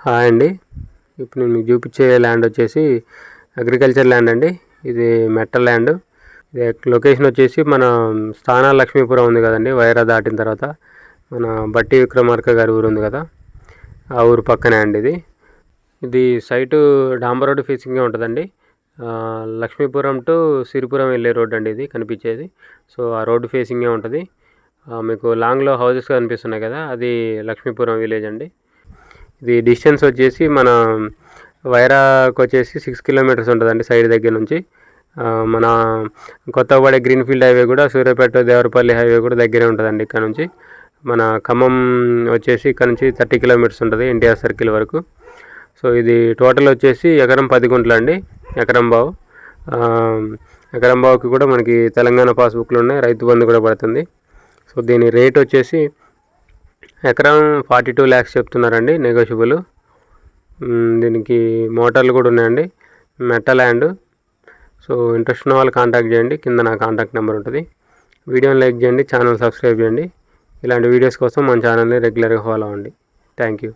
Hi అండి. ఇప్పుడు నేను మీకు చూపించే ల్యాండ్ వచ్చేసి అగ్రికల్చర్ ల్యాండ్ అండి. ఇది మెట్టల్ ల్యాండ్. ఇది లొకేషన్ వచ్చేసి మన స్థానాల లక్ష్మీపురం ఉంది కదండి, వైరా దాటిన తర్వాత మన బట్టి విక్రమార్క గారి ఊరు ఉంది కదా, ఆ ఊరు పక్కనే అండి ఇది సైటు డాంబర్ రోడ్డు ఫేసింగే ఉంటుందండి. లక్ష్మీపురం టు సిరిపురం వెళ్ళే రోడ్ అండి ఇది కనిపించేది. సో ఆ రోడ్డు ఫేసింగే ఉంటుంది. మీకు లాంగ్లో హౌసెస్ కనిపిస్తున్నాయి కదా, అది లక్ష్మీపురం విలేజ్ అండి. ఇది డిస్టెన్స్ వచ్చేసి మన వైరాకి వచ్చేసి 6 కిలోమీటర్స్ ఉంటుందండి సైడ్ దగ్గర నుంచి. మన కొత్తగూడ గ్రీన్ఫీల్డ్ హైవే కూడా, సూర్యాపేట దేవరపల్లి హైవే కూడా దగ్గరే ఉంటుందండి ఇక్కడ నుంచి. మన ఖమ్మం వచ్చేసి ఇక్కడ నుంచి 30 కిలోమీటర్స్ ఉంటుంది ఎన్టీఆర్ సర్కిల్ వరకు. సో ఇది టోటల్ వచ్చేసి ఎకరం 10 గుంటలు అండి, ఎకరం బావు. ఎకరం బావుకి కూడా మనకి తెలంగాణ పాస్బుక్లు ఉన్నాయి, రైతు బంధు కూడా పడుతుంది. సో దీని రేట్ వచ్చేసి ఎకరం 42 lakhs చెప్తున్నారండి, నెగోషియబుల్. దీనికి మోటార్లు కూడా ఉన్నాయండి, మెట్టల్ ల్యాండ్. సో ఇంట్రెస్ట్ ఉన్న వాళ్ళు కాంటాక్ట్ చేయండి, కింద నా కాంటాక్ట్ నెంబర్ ఉంటుంది. వీడియోని లైక్ చేయండి, ఛానల్ సబ్స్క్రైబ్ చేయండి. ఇలాంటి వీడియోస్ కోసం మన ఛానల్ని రెగ్యులర్గా ఫాలో అవ్వండి. Thank you.